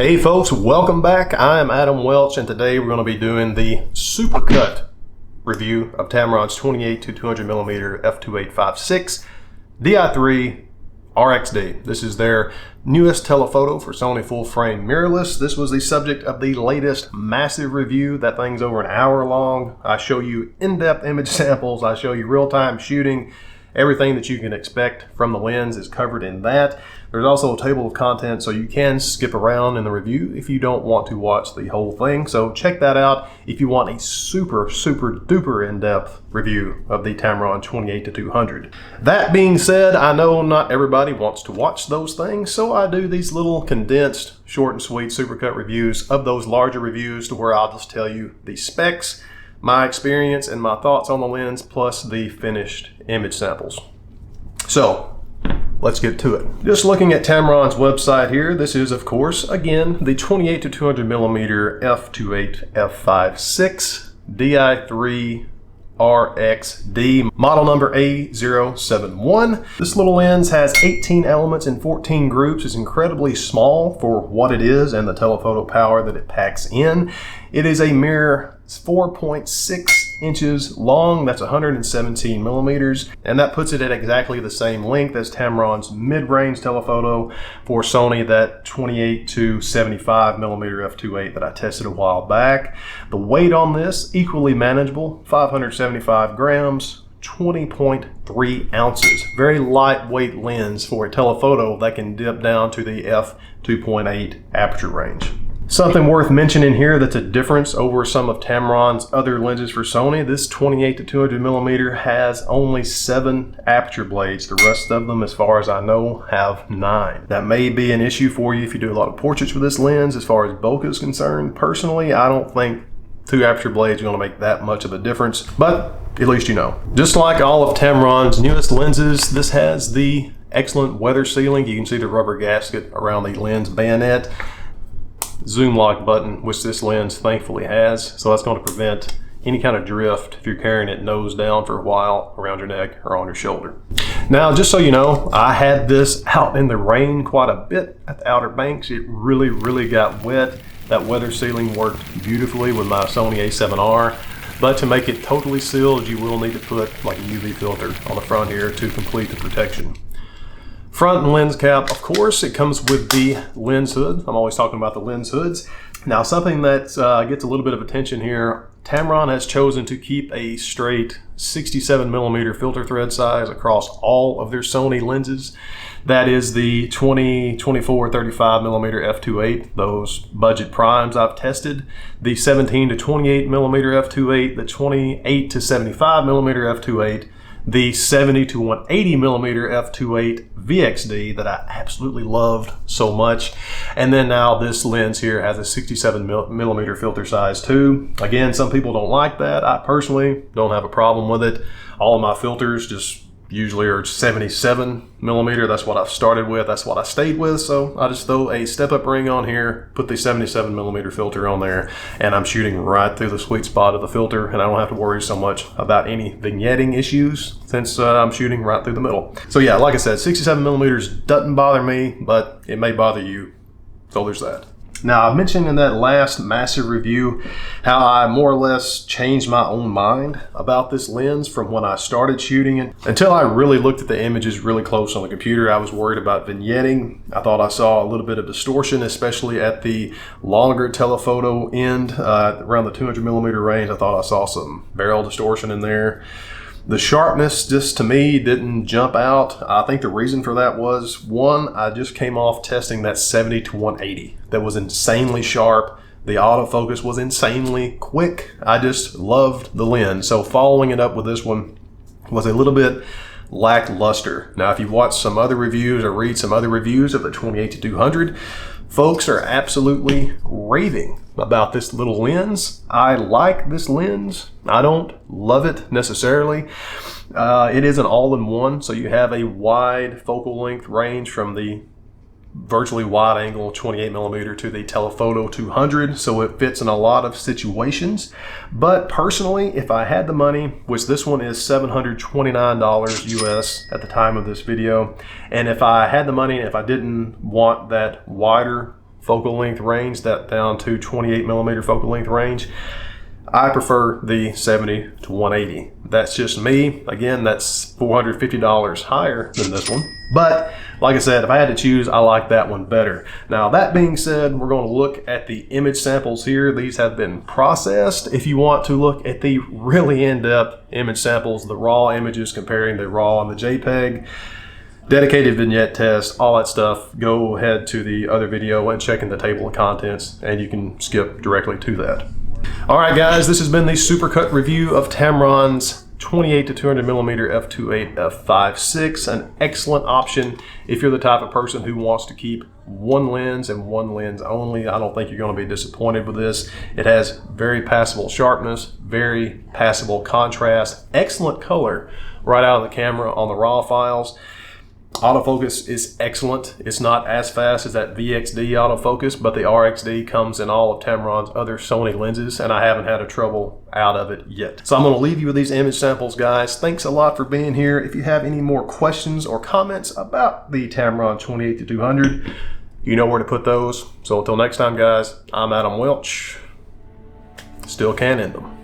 Hey folks, welcome back. I am Adam Welch, and today we're going to be doing the SUPERCUT review of Tamron's 28 to 200mm f2.856 Di3 RXD. This is their newest telephoto for Sony full frame mirrorless. This was the subject of the latest massive review. That thing's over an hour long. I show you in-depth image samples. I show you real-time shooting. Everything that you can expect from the lens is covered in that. There's also a table of contents, so you can skip around in the review if you don't want to watch the whole thing. So check that out if you want a super duper in-depth review of the Tamron 28 to 200. That being said, I know not everybody wants to watch those things, so I do these little condensed, short and sweet SUPERCUT reviews of those larger reviews to where I'll just tell you the specs, my experience, and my thoughts on the lens, plus the finished image samples. So let's get to it. Just looking at Tamron's website here, this is of course again the 28 to 200mm f2.8 f5.6 Di3 RXD, model number A071. This little lens has 18 elements in 14 groups. It's incredibly small for what it is and the telephoto power that it packs in. It is a mere 4.6 inches long. That's 117 millimeters, and that puts it at exactly the same length as Tamron's mid-range telephoto for Sony, that 28 to 75 millimeter f2.8 that I tested a while back. The weight on this, equally manageable, 575 grams, 20.3 ounces. Very lightweight lens for a telephoto that can dip down to the f2.8 aperture range. Something worth mentioning here that's a difference over some of Tamron's other lenses for Sony. This 28 to 200mm has only 7 aperture blades. The rest of them, as far as I know, have 9. That may be an issue for you if you do a lot of portraits with this lens as far as bulk is concerned. Personally, I don't think 2 aperture blades are going to make that much of a difference, but at least you know. Just like all of Tamron's newest lenses, this has the excellent weather sealing. You can see the rubber gasket around the lens bayonet. Zoom lock button, which this lens thankfully has, so that's going to prevent any kind of drift if you're carrying it nose down for a while around your neck or on your shoulder. Now, just so you know, I had this out in the rain quite a bit at the Outer Banks. It really got wet. That weather sealing worked beautifully with my Sony a7R, but to make it totally sealed, you will need to put like a UV filter on the front here to complete the protection. Front and lens cap, of course, it comes with the lens hood. I'm always talking about the lens hoods. Now, something that gets a little bit of attention here, Tamron has chosen to keep a straight 67mm filter thread size across all of their Sony lenses. That is the 20, 24, 35mm f2.8, those budget primes I've tested, the 17 to 28mm f2.8, the 28 to 75mm f2.8, the 70 to 180mm f2.8 VXD that I absolutely loved so much. And then now this lens here has a 67mm filter size too. Again, some people don't like that. I personally don't have a problem with it. All of my filters just usually are 77mm. That's what I've started with. That's what I stayed with. So I just throw a step-up ring on here, put the 77mm filter on there, and I'm shooting right through the sweet spot of the filter, and I don't have to worry so much about any vignetting issues since I'm shooting right through the middle. So yeah, like I said, 67mm doesn't bother me, but it may bother you. So there's that. Now, I mentioned in that last massive review how I more or less changed my own mind about this lens from when I started shooting it. Until I really looked at the images really close on the computer, I was worried about vignetting. I thought I saw a little bit of distortion, especially at the longer telephoto end, around the 200mm range. I thought I saw some barrel distortion in there. The sharpness just to me didn't jump out. I think the reason for that was, one, I just came off testing that 70 to 180. That was insanely sharp. The autofocus was insanely quick. I just loved the lens. So following it up with this one was a little bit lackluster. Now, if you watch some other reviews or read some other reviews of the 28 to 200, folks are absolutely raving about this little lens. I like this lens. I don't love it necessarily. It is an all-in-one, so you have a wide focal length range from the virtually wide angle 28mm to the telephoto 200, so it fits in a lot of situations. But personally, if I had the money, which this one is $729 US at the time of this video, and if I had the money and if I didn't want that wider focal length range, that down to 28 millimeter focal length range. I prefer the 70 to 180. That's just me. Again, that's $450 higher than this one. But like I said, if I had to choose, I like that one better. Now, that being said, we're going to look at the image samples here. These have been processed. If you want to look at the really in-depth image samples, the raw images comparing the raw and the JPEG, dedicated vignette test, all that stuff, go ahead to the other video and check in the table of contents, and you can skip directly to that. All right, guys, this has been the Supercut review of Tamron's 28 to 200 millimeter f2.8 f5.6, an excellent option if you're the type of person who wants to keep one lens and one lens only. I don't think you're going to be disappointed with this. It has very passable sharpness, very passable contrast, excellent color right out of the camera on the raw files. Autofocus is excellent. It's not as fast as that VXD autofocus, but the RXD comes in all of Tamron's other Sony lenses, and I haven't had a trouble out of it yet. So I'm going to leave you with these image samples, guys. Thanks a lot for being here. If you have any more questions or comments about the Tamron 28 to 200, you know where to put those. So until next time, guys, I'm Adam Welch. Still canning them.